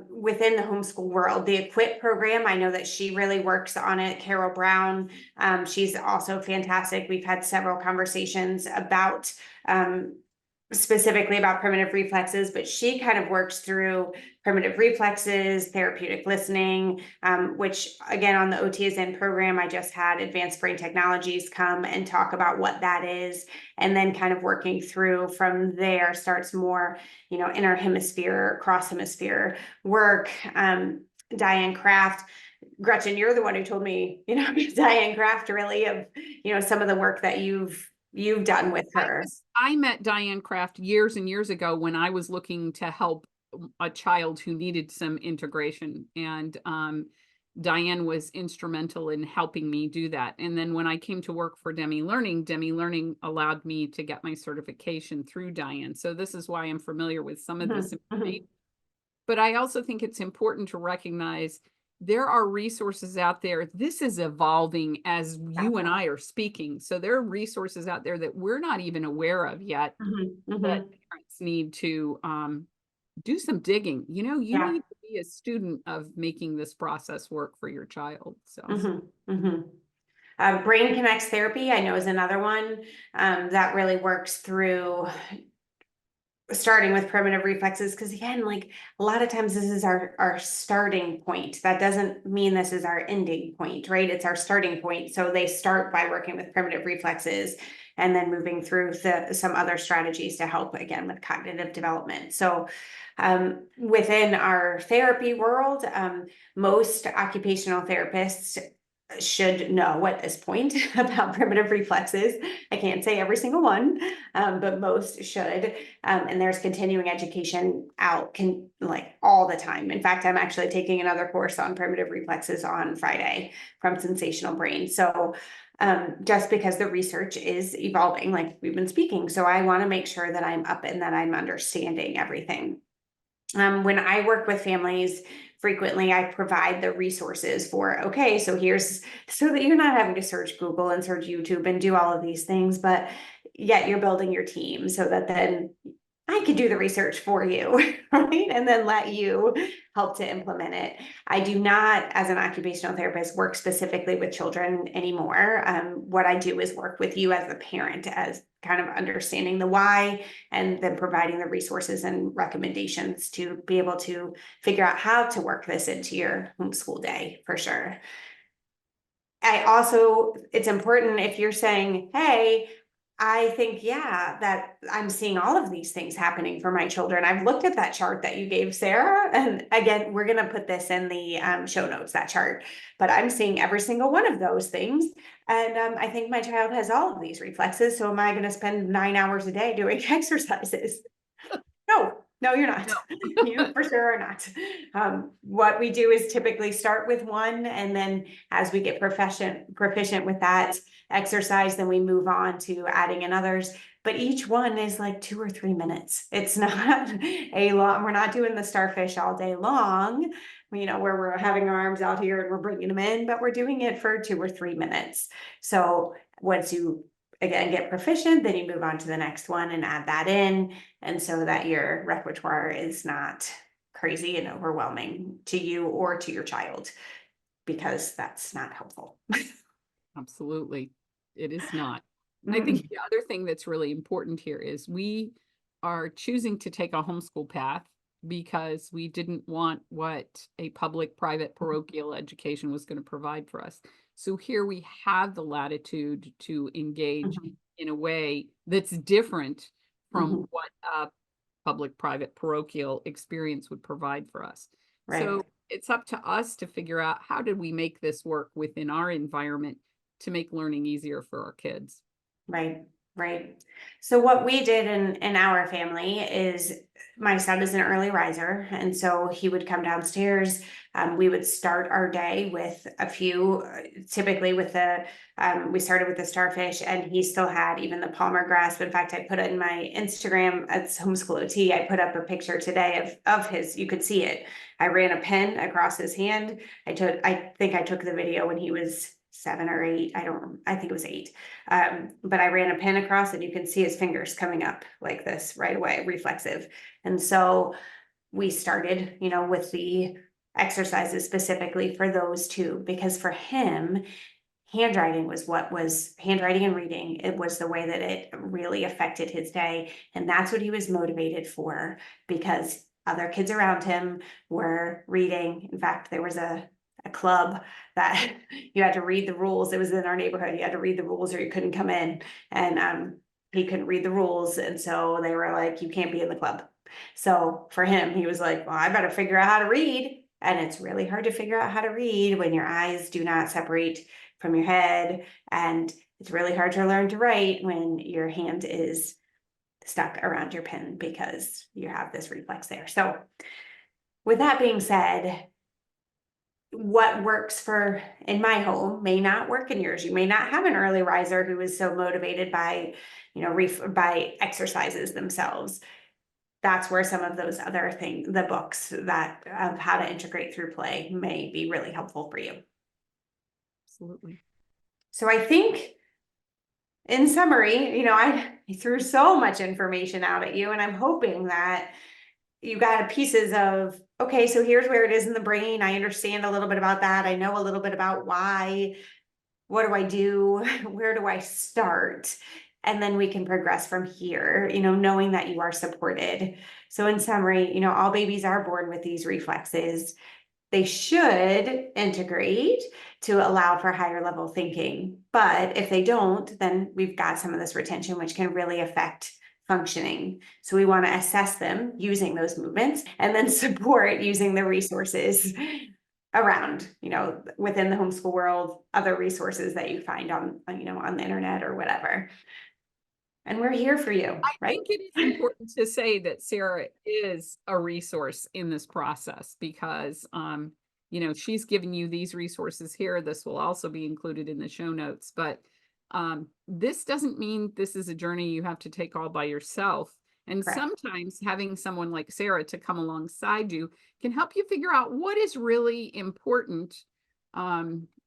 within the homeschool world. The Equip program, I know that she really works on it. Carol Brown, she's also fantastic. We've had several conversations about specifically about primitive reflexes, but she kind of works through primitive reflexes, therapeutic listening, which again, on the OTSN program, I just had advanced brain technologies come and talk about what that is. And then kind of working through from there starts more, inner hemisphere, cross hemisphere work. Diane Kraft, Gretchen, you're the one who told me, Diane Kraft really of, some of the work that you've done with her. I met Diane Kraft years and years ago when I was looking to help a child who needed some integration. And Diane was instrumental in helping me do that. And then when I came to work for Demme Learning allowed me to get my certification through Diane. So this is why I'm familiar with some of this information. But I also think it's important to recognize there are resources out there. This is evolving as you and I are speaking. So there are resources out there that we're not even aware of yet that parents need to do some digging. You Yeah. need to be a student of making this process work for your child. So Brain Connects Therapy, I know, is another one that really works through starting with primitive reflexes, because again, like a lot of times this is our starting point. That doesn't mean this is our ending point, right? It's our starting point. So they start by working with primitive reflexes and then moving through some other strategies to help again with cognitive development. So within our therapy world, most occupational therapists should know at this point about primitive reflexes. I can't say every single one, but most should. And there's continuing education out like all the time. In fact, I'm actually taking another course on primitive reflexes on Friday from Sensational Brain. So just because the research is evolving, like we've been speaking. So I want to make sure that I'm up and that I'm understanding everything. When I work with families, frequently I provide the resources for, okay, so here's, so that you're not having to search Google and search YouTube and do all of these things, but yet you're building your team so that then I could do the research for you, right? And then let you help to implement it. I do not, as an occupational therapist, work specifically with children anymore. What I do is work with you as the parent, as kind of understanding the why, and then providing the resources and recommendations to be able to figure out how to work this into your homeschool day for sure. It's important if you're saying, hey, I think, yeah, that I'm seeing all of these things happening for my children. I've looked at that chart that you gave, Sarah. And again, we're going to put this in the show notes, that chart, but I'm seeing every single one of those things. And I think my child has all of these reflexes. So am I going to spend 9 hours a day doing exercises? No, you're not. no. You for sure are not. What we do is typically start with one, and then as we get proficient with that exercise, then we move on to adding in others. But each one is like 2 or 3 minutes. It's not a long, we're not doing the starfish all day long, where we're having our arms out here and we're bringing them in, but we're doing it for 2 or 3 minutes. So once you again get proficient, then you move on to the next one and add that in, and so that your repertoire is not crazy and overwhelming to you or to your child, because that's not helpful. Absolutely. It is not. And I think the other thing that's really important here is we are choosing to take a homeschool path because we didn't want what a public, private, parochial education was going to provide for us. So here we have the latitude to engage in a way that's different from what a public, private, parochial experience would provide for us. Right. So it's up to us to figure out how did we make this work within our environment to make learning easier for our kids. Right. Right. So what we did in our family is my son is an early riser, and so he would come downstairs. We would start our day with a few, typically with the, we started with the starfish, and he still had even the Palmer grasp. In fact, I put it in my Instagram, it's homeschool OT. I put up a picture today of his, you could see it. I ran a pen across his hand. I think I took the video when he was 7 or 8. I think it was 8. But I ran a pin across and you can see his fingers coming up like this right away, reflexive. And so we started, with the exercises specifically for those two, because for him, handwriting was what was handwriting and reading. It was the way that it really affected his day. And that's what he was motivated for, because other kids around him were reading. In fact, there was a club that you had to read the rules. It was in our neighborhood. You had to read the rules or you couldn't come in. And he couldn't read the rules. And so they were like, you can't be in the club. So for him, he was like, well, I better figure out how to read. And it's really hard to figure out how to read when your eyes do not separate from your head. And it's really hard to learn to write when your hand is stuck around your pen because you have this reflex there. So with that being said, what works for in my home may not work in yours. You may not have an early riser who is so motivated by, by exercises themselves. That's where some of those other things, the books that of how to integrate through play may be really helpful for you. Absolutely. So I think in summary, I threw so much information out at you, and I'm hoping that you got pieces of, okay, so here's where it is in the brain. I understand a little bit about that. I know a little bit about why. What do I do? Where do I start? And then we can progress from here, knowing that you are supported. So in summary, all babies are born with these reflexes. They should integrate to allow for higher level thinking. But if they don't, then we've got some of this retention, which can really affect functioning. So we want to assess them using those movements and then support using the resources around, within the homeschool world, other resources that you find on the internet or whatever. And we're here for you, I right? think it is important to say that Sarah is a resource in this process because, she's given you these resources here. This will also be included in the show notes, but this doesn't mean this is a journey you have to take all by yourself. And Correct. sometimes having someone like Sarah to come alongside you can help you figure out what is really important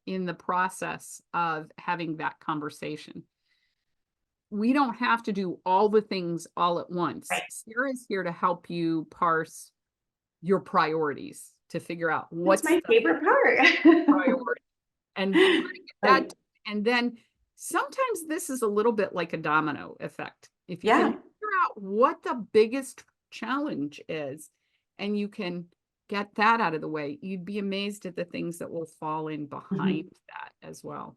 in the process of having that conversation. We don't have to do all the things all at once. Right. Sarah's here to help you parse your priorities to figure out That's what's my the favorite part. priority and how to get that Right. done. And then sometimes this is a little bit like a domino effect. If you can Yeah. figure out what the biggest challenge is and you can get that out of the way, you'd be amazed at the things that will fall in behind that as well.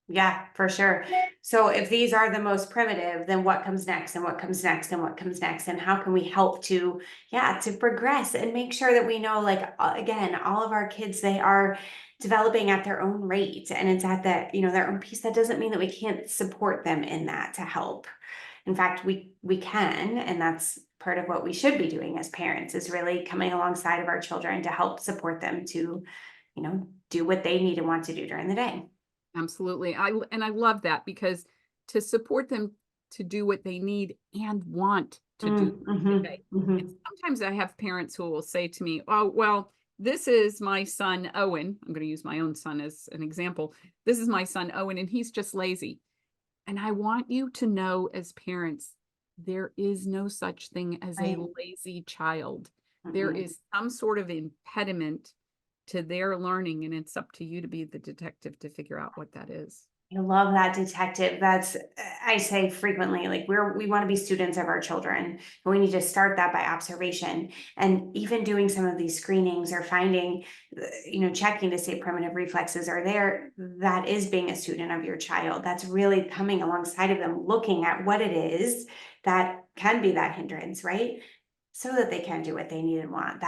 Yeah, for sure. So if these are the most primitive, then what comes next and what comes next and what comes next? And how can we help to, to progress and make sure that we know, like, again, all of our kids, they are developing at their own rate and it's at that, their own pace. That doesn't mean that we can't support them in that to help. In fact, we can, and that's part of what we should be doing as parents is really coming alongside of our children to help support them to, do what they need and want to do during the day. Absolutely. I love that because to support them to do what they need and want to do today. And sometimes I have parents who will say to me, "Oh, well, this is my son Owen. I'm going to use my own son as an example. This is my son Owen and he's just lazy." And I want you to know as parents, there is no such thing as a Right. lazy child. There Mhm. is some sort of impediment to their learning, and it's up to you to be the detective to figure out what that is. I love that, detective. That's, I say frequently, like we want to be students of our children. And we need to start that by observation. And even doing some of these screenings or finding, checking to see if primitive reflexes are there, that is being a student of your child. That's really coming alongside of them, looking at what it is that can be that hindrance, right? So that they can do what they need and want.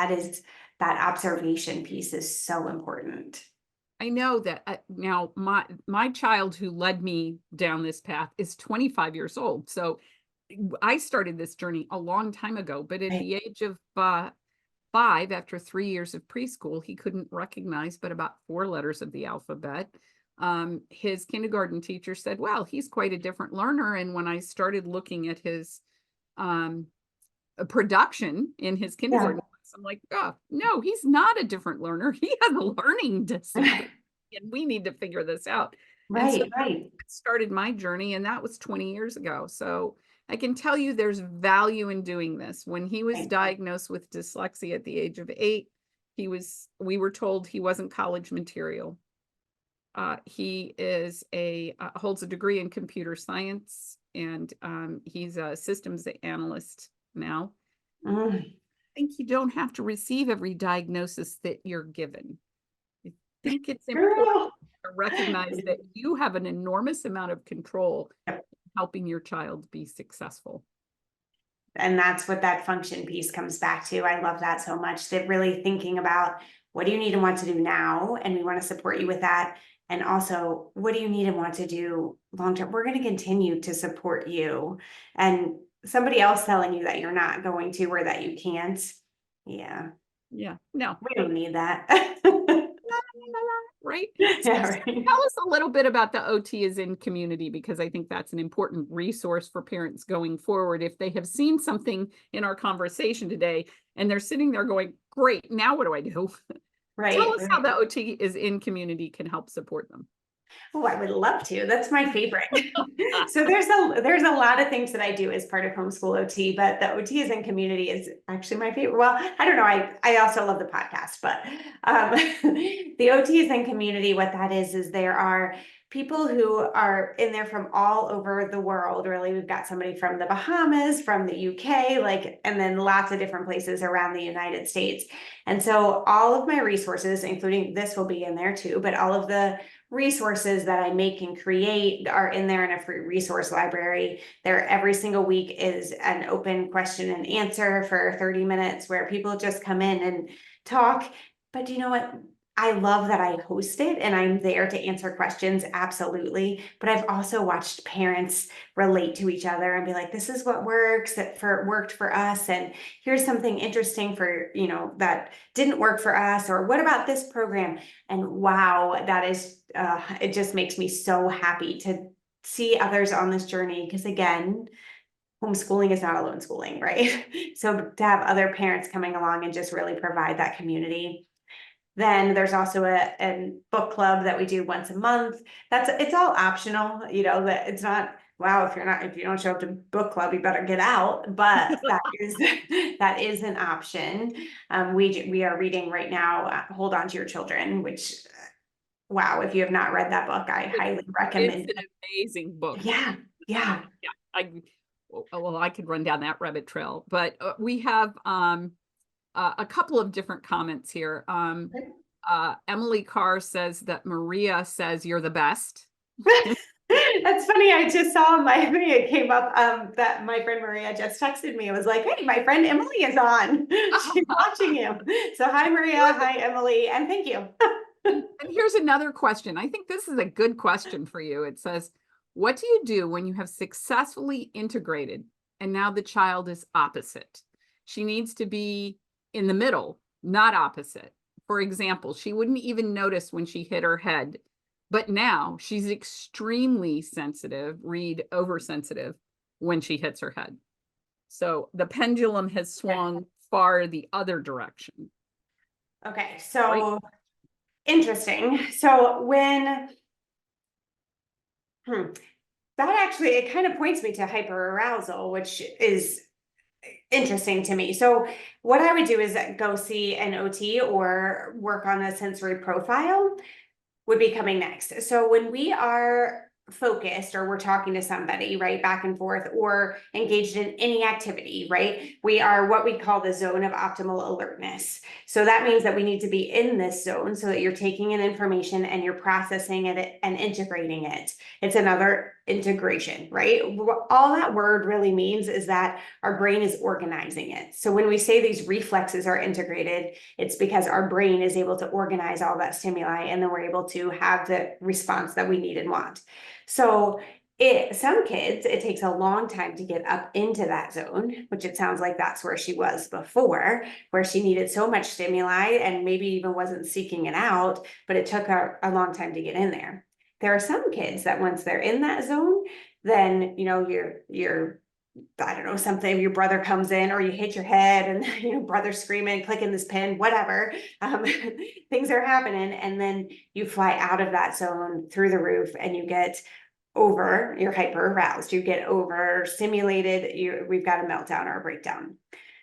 That observation piece is so important. I know that now my child who led me down this path is 25 years old. So I started this journey a long time ago, but at Right. the age of 5, after 3 years of preschool, he couldn't recognize but about 4 letters of the alphabet. His kindergarten teacher said, well, he's quite a different learner. And when I started looking at his um, production in his Yeah. kindergarten class, I'm like, oh, no, he's not a different learner. He has a learning disability, and we need to figure this out. And so Right, right, that started my journey, and that was 20 years ago. So I can tell you there's value in doing this. When he was right. diagnosed with dyslexia at the age of 8, we were told he wasn't college material. He is holds a degree in computer science, and he's a systems analyst now. Mm. I think you don't have to receive every diagnosis that you're given. I think it's important Girl. to recognize that you have an enormous amount of control Yep. in helping your child be successful. And that's what that function piece comes back to. I love that so much, that really thinking about what do you need and want to do now? And we want to support you with that. And also, what do you need and want to do long term? We're going to continue to support you. And somebody else telling you that you're not going to or that you can't. Yeah, Yeah, no. we don't need that. Right? So, Yeah, so right. tell us a little bit about the OT is in community, because I think that's an important resource for parents going forward. If they have seen something in our conversation today and they're sitting there going, great, now what do I do? Tell Right, us how right. the OT is in community can help support them. Oh, I would love to. That's my favorite. So there's a lot of things that I do as part of homeschool OT, but the OT is in community is actually my favorite. Well, I don't know. I also love the podcast, but the OT is in community. What that is there are people who are in there from all over the world. Really, we've got somebody from the Bahamas, from the UK, like, and then lots of different places around the United States. And so all of my resources, including this will be in there too, but all of the resources that I make and create are in there in a free resource library. There every single week is an open question and answer for 30 minutes where people just come in and talk. But do you know what? I love that I host it and I'm there to answer questions, absolutely. But I've also watched parents relate to each other and be like, this is what worked for us. And here's something interesting for, that didn't work for us, or what about this program? And wow, that is, it just makes me so happy to see others on this journey. Because again, homeschooling is not alone schooling, right? So to have other parents coming along and just really provide that community. Then there's also a book club that we do once a month. It's all optional, that it's not, wow, if you don't show up to book club, you better get out. But that is that is an option. We are reading right now, Hold On to Your Children, which wow, if you have not read that book, I highly It's recommend. an amazing book. Yeah, yeah. Yeah, I could run down that rabbit trail, but we have a couple of different comments here. Emily Carr says that Maria says you're the best. That's funny. I just saw it came up that my friend Maria just texted me. It was like, hey, my friend Emily is on. She's watching you. So hi, Maria. Hi, Emily. And thank you. And here's another question. I think this is a good question for you. It says, what do you do when you have successfully integrated and now the child is opposite? She needs to be in the middle, not opposite. For example, she wouldn't even notice when she hit her head, but now she's extremely sensitive, read oversensitive when she hits her head. So the pendulum has swung far the other direction. Okay, so Right? interesting. So that actually, it kind of points me to hyperarousal, which is interesting to me. So what I would do is go see an OT or work on a sensory profile would be coming next. So when we are focused or we're talking to somebody, right, back and forth, or engaged in any activity, right, we are what we call the zone of optimal alertness. So that means that we need to be in this zone so that you're taking in information and you're processing it and integrating it. It's another integration, right? All that word really means is that our brain is organizing it. So when we say these reflexes are integrated, it's because our brain is able to organize all that stimuli, and then we're able to have the response that we need and want. So some kids, it takes a long time to get up into that zone, which it sounds like that's where she was before, where she needed so much stimuli and maybe even wasn't seeking it out, but it took a long time to get in there. There are some kids that once they're in that zone, then, you're I don't know, something, your brother comes in or you hit your head and, brother screaming, clicking this pin, whatever, things are happening. And then you fly out of that zone through the roof and you're hyper aroused, you get overstimulated, we've got a meltdown or a breakdown.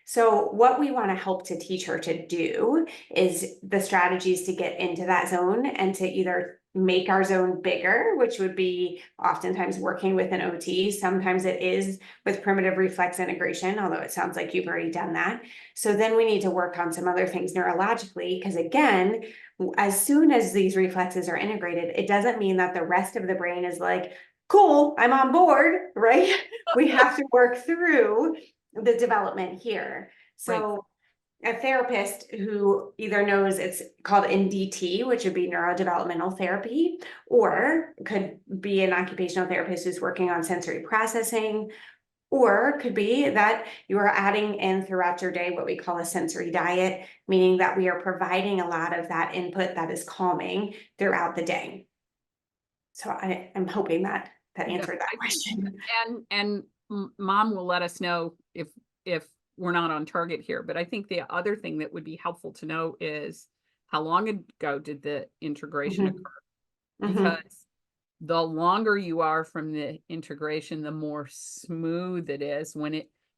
So what we want to help to teach her to do is the strategies to get into that zone and to either make our zone bigger, which would be oftentimes working with an OT. Sometimes it is with primitive reflex integration, although it sounds like you've already done that. So then we need to work on some other things neurologically, because again, as soon as these reflexes are integrated, it doesn't mean that the rest of the brain is like, cool, I'm on board, right? We have to work through the development here. So a therapist who either knows it's called NDT, which would be neurodevelopmental therapy, or could be an occupational therapist who's working on sensory processing, or could be that you are adding in throughout your day what we call a sensory diet, meaning that we are providing a lot of that input that is calming throughout the day. So I'm hoping that answered that question. And mom will let us know if we're not on target here. But I think the other thing that would be helpful to know is how long ago did the integration occur? Because the longer you are from the integration, the more smooth it is.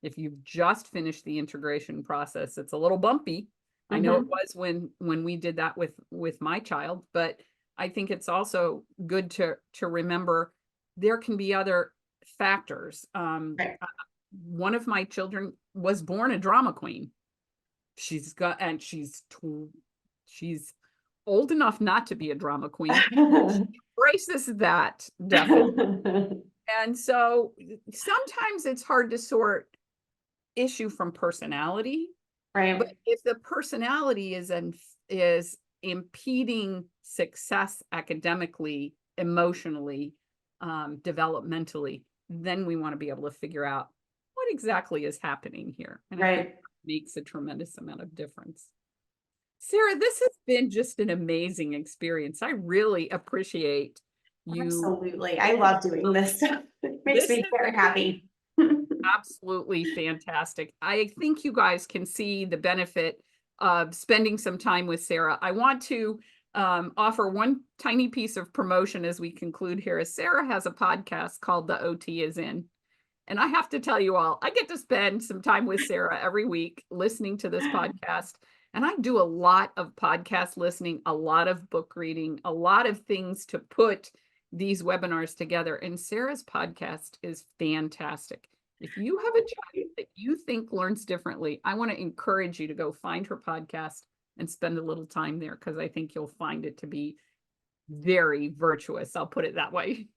If you've just finished the integration process, it's a little bumpy. I know it was when we did that with my child, but I think it's also good to remember there can be other factors. Right. One of my children was born a drama queen. She's old enough not to be a drama queen. She embraces that definitely. And so sometimes it's hard to sort issue from personality. Right. But if the personality is impeding success academically, emotionally, developmentally, then we want to be able to figure out what exactly is happening here. And I think it makes a tremendous amount of difference. Sarah, this has been just an amazing experience. I really appreciate you. Absolutely. I love doing this stuff. It makes me very happy. Absolutely fantastic. I think you guys can see the benefit of spending some time with Sarah. I want to offer one tiny piece of promotion as we conclude here. As Sarah has a podcast called The OT Is In. And I have to tell you all, I get to spend some time with Sarah every week listening to this podcast. And I do a lot of podcast listening, a lot of book reading, a lot of things to put these webinars together. And Sarah's podcast is fantastic. If you have a child that you think learns differently, I want to encourage you to go find her podcast and spend a little time there, because I think you'll find it to be very virtuous. I'll put it that way.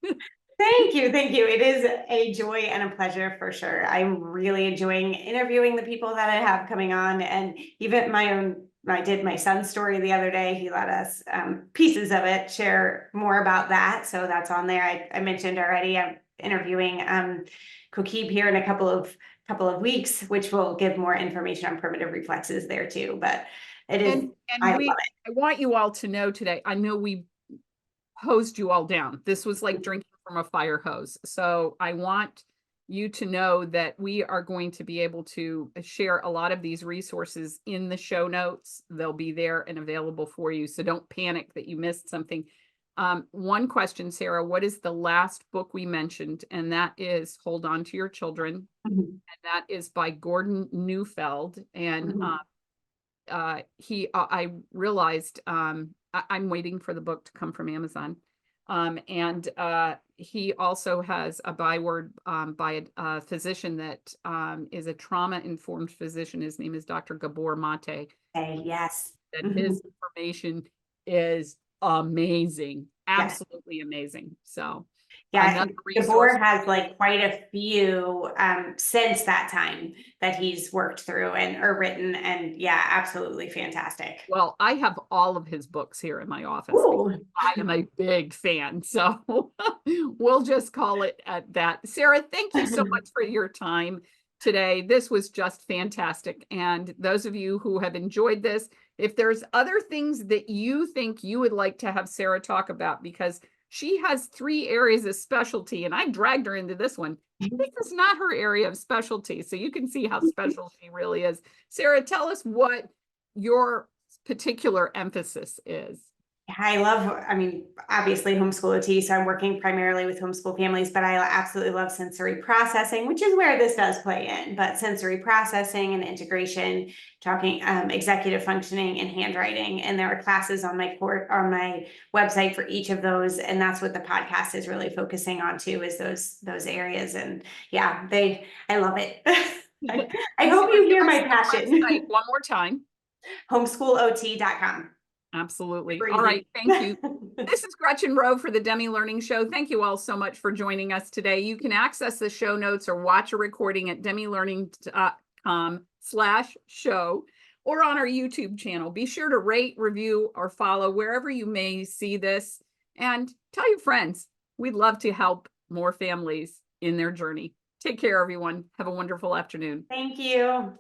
Thank you. Thank you. It is a joy and a pleasure for sure. I'm really enjoying interviewing the people that I have coming on, and even I did my son's story the other day. He let us pieces of it share more about that. So that's on there. I mentioned already I'm interviewing Kokib here in a couple of weeks, which will give more information on primitive reflexes there too. But it is, I love it. I want you all to know today, I know we hosed you all down. This was like drinking from a fire hose. So I want you to know that we are going to be able to share a lot of these resources in the show notes. They'll be there and available for you. So don't panic that you missed something. One question, Sarah, what is the last book we mentioned? And that is Hold On to Your Children. And that is by Gordon Neufeld. And I realized I'm waiting for the book to come from Amazon. And he also has a byword by a physician that is a trauma-informed physician. His name is Dr. Gabor Mate. Yes. And his information is amazing, absolutely amazing. So Yeah, another the resource. board has like quite a few since that time that he's worked through and or written, and yeah, absolutely fantastic. Well, I have all of his books here in my office because Ooh. I am a big fan. So we'll just call it at that. Sarah, thank you so much for your time today. This was just fantastic. And those of you who have enjoyed this, if there's other things that you think you would like to have Sarah talk about, because she has 3 areas of specialty, and I dragged her into this one. This is not her area of specialty. So you can see how special she really is. Sarah, tell us what your particular emphasis is. I love, I mean, obviously homeschool OT, so I'm working primarily with homeschool families, but I absolutely love sensory processing, which is where this does play in, but sensory processing and integration, talking executive functioning and handwriting. And there are classes on on my website for each of those. And that's what the podcast is really focusing on too, is those areas. And yeah, I love it. I hope Sarah, you give hear us my the passion. website one more time. Homeschoolot.com. Absolutely. Super All right. easy. Thank you. This is Gretchen Rowe for the Demme Learning Show. Thank you all so much for joining us today. You can access the show notes or watch a recording at demmelearning.com/show or on our YouTube channel. Be sure to rate, review, or follow wherever you may see this, and tell your friends. We'd love to help more families in their journey. Take care, everyone. Have a wonderful afternoon. Thank you.